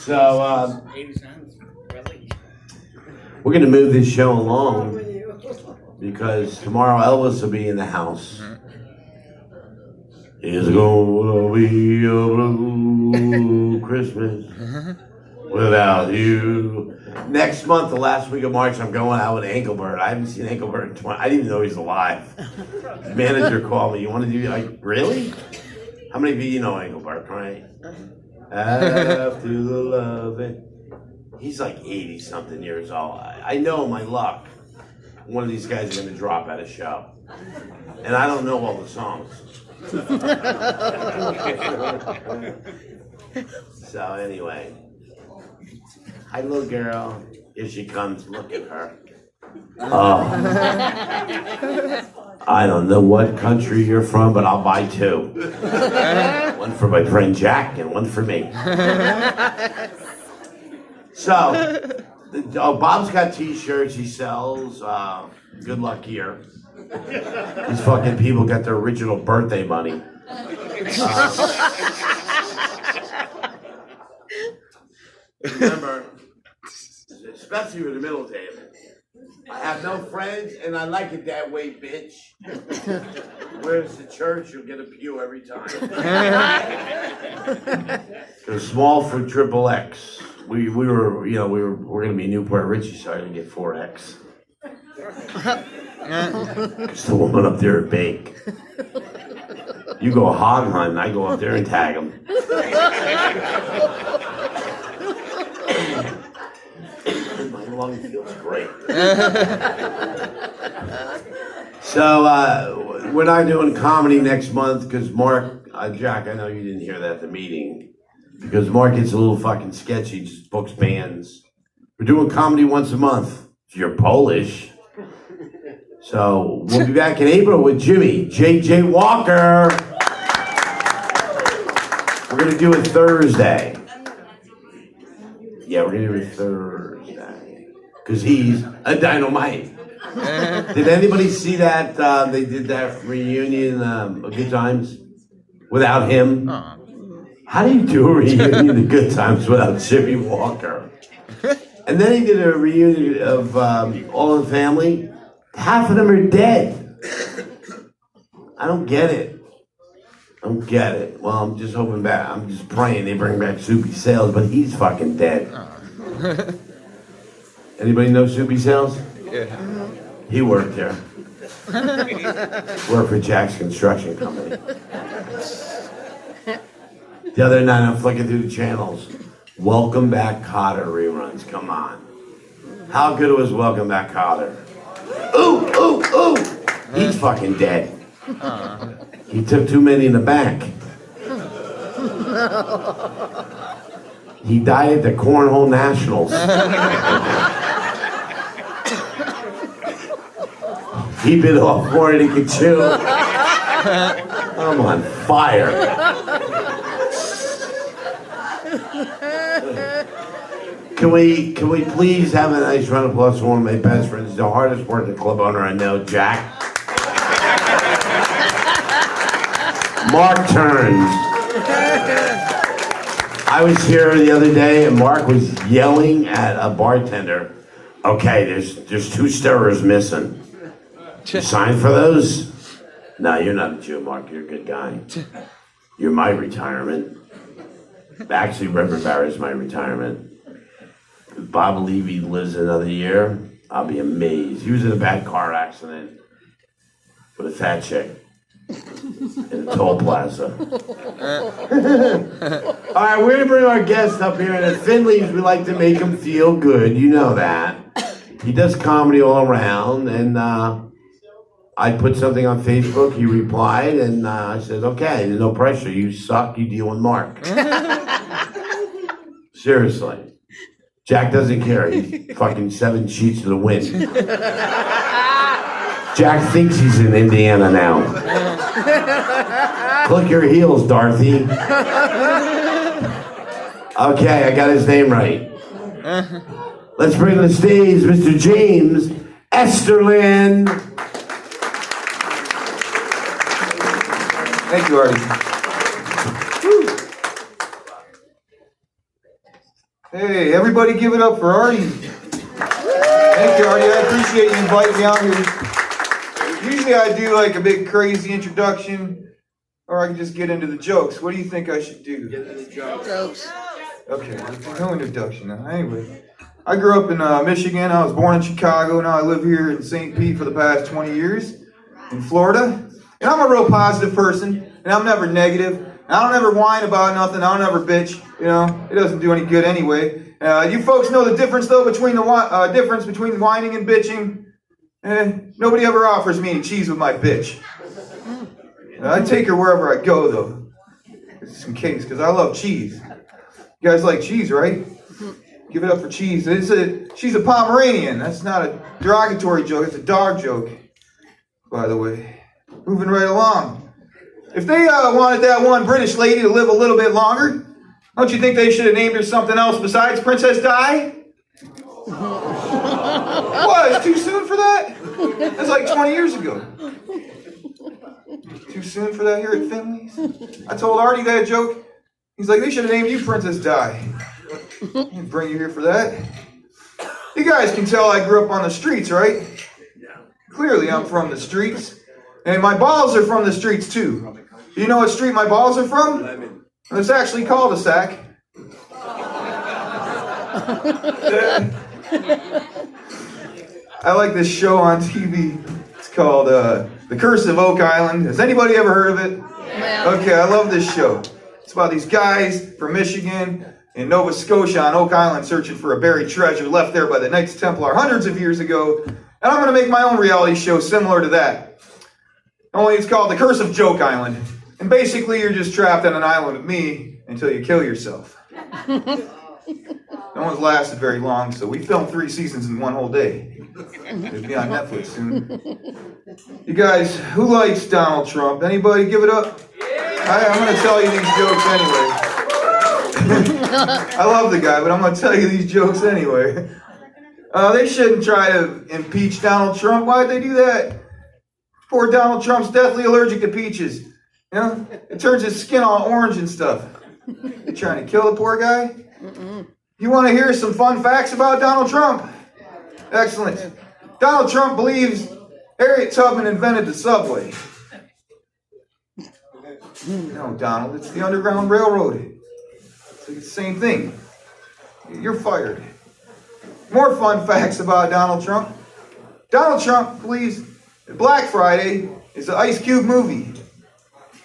So, we're going to move this show along because tomorrow Elvis will be in the house. It's gonna be a blue Christmas without you. Next month, the last week of March, I'm going out with Engelbert. I haven't seen Engelbert in 20. I didn't even know he's alive. His manager called me. You want to do like really? How many of you know Engelbert, right? After the loving. He's like 80 something years old. I know my luck. One of these guys is going to drop at a show, and I don't know all the songs. So anyway, hi little girl. Here she comes. Look at her. Oh, I don't know what country you're from, but I'll buy two. One for my friend Jack and one for me. So, Bob's got t-shirts he sells. Good luck here. These fucking people got their original birthday money. Remember, especially with the middle table, I have no friends and I like it that way, bitch. Where's the church? You'll get a pew every time. Because small for triple X. We're going to be Newport Richie, so I didn't get 4X. It's the woman up there at bake. You go hog hunting, I go up there and tag them. My lung feels great. So we're not doing comedy next month because Mark, Jack, I know you didn't hear that at the meeting. Because Mark gets a little fucking sketchy, just books bands. We're doing comedy once a month. If you're Polish. So we'll be back in April with Jimmy, J.J. Walker. We're going to do it Thursday. Yeah, we're going to do it Thursday. Because he's a dynamite. Did anybody see that? They did that reunion of Good Times without him? How do you do a reunion of Good Times without Jimmy Walker? And then he did a reunion of All in the Family. Half of them are dead. I don't get it. Well, I'm just hoping back. I'm just praying they bring back Soupy Sales, but he's fucking dead. Anybody know Soupy Sales? Yeah. He worked there. Worked for Jack's construction company. The other night, I'm flicking through the channels. Welcome Back Kotter reruns. Come on. How good was Welcome Back Kotter? Ooh. He's fucking dead. He took too many in the back. He died at the Cornhole Nationals. He bit off more than he could chew. I'm on fire. Can we please have a nice round of applause for one of my best friends, the hardest working club owner I know, Jack. Mark Turns. I was here the other day and Mark was yelling at a bartender. Okay, there's 2 stirrers missing. You sign for those? No, you're not a Jew, Mark. You're a good guy. You're my retirement. Actually, Reverend Barrett's my retirement. If Bob Levy lives another year, I'll be amazed. He was in a bad car accident with a fat chick in a toll plaza. All right, we're going to bring our guest up here, and at Finley's, we like to make him feel good. You know that. He does comedy all around, and I put something on Facebook. He replied, and I said, okay, no pressure. You suck. You deal with Mark. Seriously. Jack doesn't care. He's fucking 7 sheets to the wind. Jack thinks he's in Indiana now. Click your heels, Dorothy. Okay, I got his name right. Let's bring to the stage Mr. James Esterland. Thank you, Artie. Hey, everybody give it up for Artie. Thank you, Artie. I appreciate you inviting me out here. Usually I do like a big crazy introduction, or I can just get into the jokes. What do you think I should do? Get into the jokes. Okay, no introduction now. Anyway, I grew up in Michigan. I was born in Chicago. Now I live here in St. Pete for the past 20 years in Florida. And I'm a real positive person, and I'm never negative. I don't ever whine about nothing. I don't ever bitch. You know, it doesn't do any good anyway. You folks know the difference though between the difference between whining and bitching. Nobody ever offers me any cheese with my bitch. I take her wherever I go though, just in case, because I love cheese. You guys like cheese, right? Give it up for cheese. She's a Pomeranian. That's not a derogatory joke. It's a dog joke, by the way. Moving right along. If they wanted that one British lady to live a little bit longer, don't you think they should have named her something else besides Princess Di? What? It's too soon for that? That's like 20 years ago. Too soon for that here at Finley's? I told Artie that joke. He's like, they should have named you Princess Di. I didn't bring you here for that. You guys can tell I grew up on the streets, right? Clearly I'm from the streets. And my balls are from the streets too. You know what street my balls are from? It's actually called a sack. I like this show on TV. It's called The Curse of Oak Island. Has anybody ever heard of it? Yeah. Okay, I love this show. It's about these guys from Michigan and Nova Scotia on Oak Island searching for a buried treasure left there by the Knights Templar hundreds of years ago. And I'm going to make my own reality show similar to that. Only it's called The Curse of Joke Island. And basically you're just trapped on an island with me until you kill yourself. No one's lasted very long, so we filmed 3 seasons in one whole day. It'll be on Netflix soon. You guys, who likes Donald Trump? Anybody give it up? I'm going to tell you these jokes anyway. I love the guy, but I'm going to tell you these jokes anyway. They shouldn't try to impeach Donald Trump. Why'd they do that? Poor Donald Trump's deathly allergic to peaches. You know, it turns his skin all orange and stuff. You trying to kill the poor guy? You want to hear some fun facts about Donald Trump? Excellent. Donald Trump believes Harriet Tubman invented the subway. No, Donald, it's the Underground Railroad. It's the same thing. You're fired. More fun facts about Donald Trump. Donald Trump believes that Black Friday is the Ice Cube movie.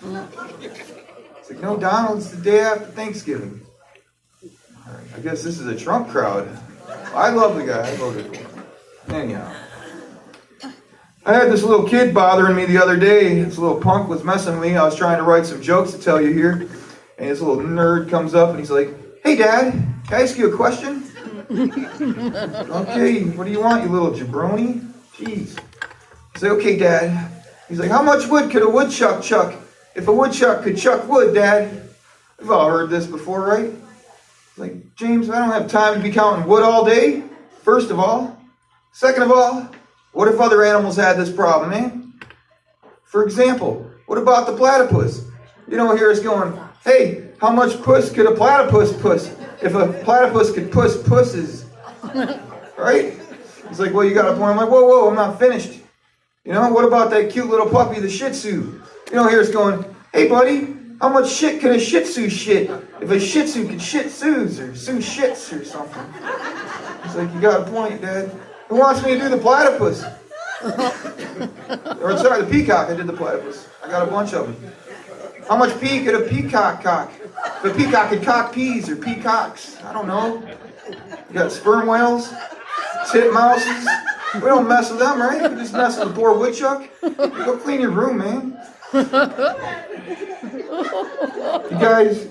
It's like, no, Donald, it's the day after Thanksgiving. All right, I guess this is a Trump crowd. I love the guy. I voted for him. Anyhow. I had this little kid bothering me the other day. This little punk was messing with me. I was trying to write some jokes to tell you here. And this little nerd comes up and he's like, hey, Dad, can I ask you a question? Okay, what do you want, you little jabroni? Jeez. I say, okay, Dad. He's like, how much wood could a woodchuck chuck if a woodchuck could chuck wood, Dad? We've all heard this before, right? Like, James, I don't have time to be counting wood all day, first of all. Second of all, what if other animals had this problem, eh? For example, what about the platypus? You don't hear us going, hey, how much puss could a platypus puss if a platypus could puss pusses? Right? He's like, well, you got a point. I'm like, whoa, I'm not finished. You know, what about that cute little puppy, the Shih Tzu? You don't hear us going, hey, buddy, how much shit can a Shih Tzu shit if a Shih Tzu could shit Tzus or Sue shits or something? He's like, you got a point, Dad. Who wants me to do the platypus? Or sorry, the peacock. I did the platypus. I got a bunch of them. How much pee could a peacock cock? If a peacock could cock peas or peacocks. I don't know. You got sperm whales, titmouses. We don't mess with them, right? We just mess with the poor woodchuck. Go clean your room, man. You guys.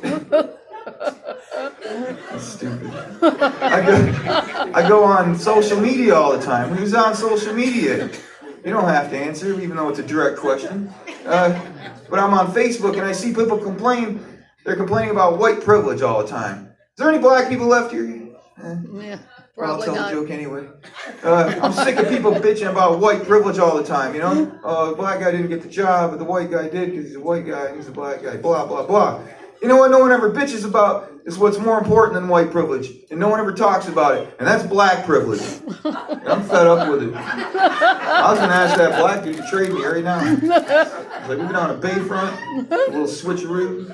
That's stupid. I go on social media all the time. Who's on social media? You don't have to answer, even though it's a direct question. But I'm on Facebook and I see people complain. They're complaining about white privilege all the time. Is there any black people left here? Yeah, Well, I'll probably tell not. the joke anyway. I'm sick of people bitching about white privilege all the time, you know? The black guy didn't get the job, but the white guy did because he's a white guy and he's a black guy, blah, blah, blah. You know what no one ever bitches about is what's more important than white privilege. And no one ever talks about it. And that's black privilege. And I'm fed up with it. I was going to ask that black dude to trade me right now. He's like, we've been on a bayfront, a little switcheroo.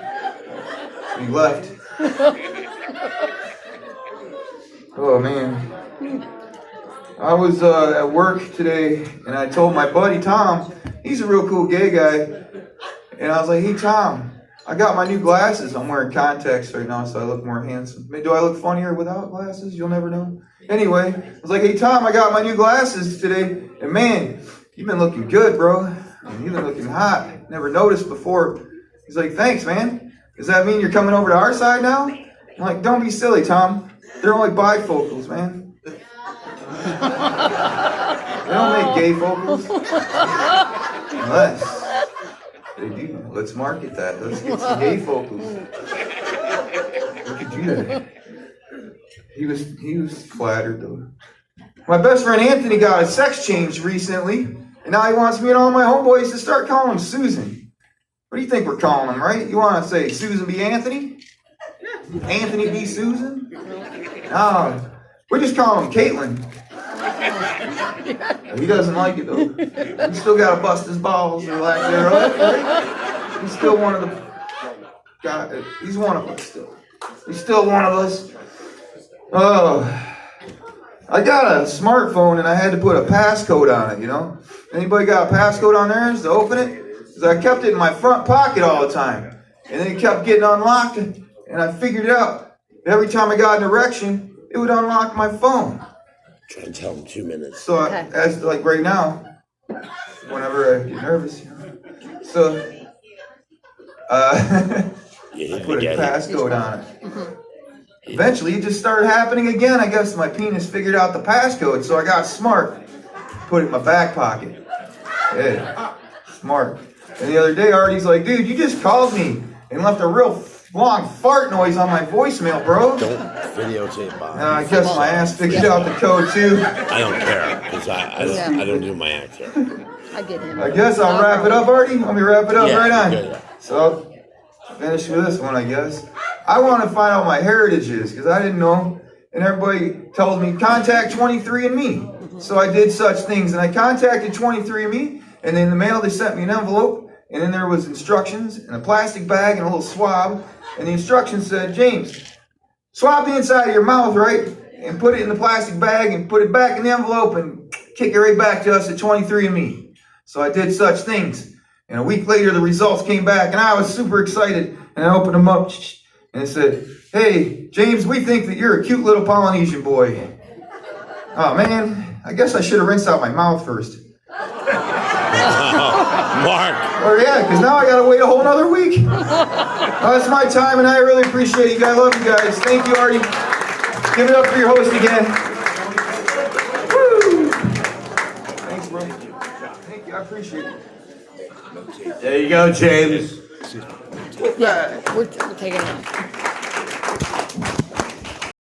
And he left. Oh, man. I was at work today, and I told my buddy Tom, he's a real cool gay guy. And I was like, hey, Tom, I got my new glasses. I'm wearing contacts right now, so I look more handsome. Do I look funnier without glasses? You'll never know. Anyway, I was like, hey, Tom, I got my new glasses today. And man, you've been looking good, bro. And you've been looking hot. Never noticed before. He's like, thanks, man. Does that mean you're coming over to our side now? I'm like, don't be silly, Tom. They're only bifocals, man. They don't make gay focals. Unless they do. Let's market that. Let's get some gay focals. We could do that. He was flattered though. My best friend Anthony got a sex change recently, and now he wants me and all my homeboys to start calling him Susan. What do you think we're calling him, right? You want to say Susan B. Anthony? Anthony B. Susan? No, we're just calling him Caitlin. He doesn't like it though. He's still got to bust his balls or lack thereof, right? He's still one of the guy. He's one of us still. He's still one of us. Oh, I got a smartphone and I had to put a passcode on it. You know, anybody got a passcode on theirs to open it? Because I kept it in my front pocket all the time, and then it kept getting unlocked, and I figured it out. Every time I got an erection, it would unlock my phone. Try and tell them 2 minutes. So as like right now, whenever I get nervous, you know, so I put a passcode on it. Eventually, it just started happening again. I guess my penis figured out the passcode, so I got smart. Put it in my back pocket. Yeah, smart. And the other day, Artie's like, dude, you just called me and left a real long fart noise on my voicemail, bro. Don't videotape Bob. I guess my ass figured out the code, too. I don't care, because I don't do my act here. I get him. I guess I'll wrap it up, Artie. Let me wrap it up right on. Good. So, I'll finish with this one, I guess. I want to find out my heritage is, because I didn't know. And everybody tells me, contact 23andMe. So I did such things, and I contacted 23andMe, and in the mail they sent me an envelope, and then there was instructions, and a plastic bag, and a little swab, and the instructions said, James, swab the inside of your mouth, right, and put it in the plastic bag, and put it back in the envelope, and kick it right back to us at 23andMe. So I did such things, and a week later the results came back, and I was super excited, and I opened them up, and it said, hey, James, we think that you're a cute little Polynesian boy. Oh, man, I guess I should have rinsed out my mouth first. Mark. Oh, yeah, because now I got to wait a whole nother week. That's my time, and I really appreciate you guys. I love you guys. Thank you, Artie. Give it up for your host again. Woo. Thanks, bro. Thank you. I appreciate it. There you go, James. Yeah, we're taking it.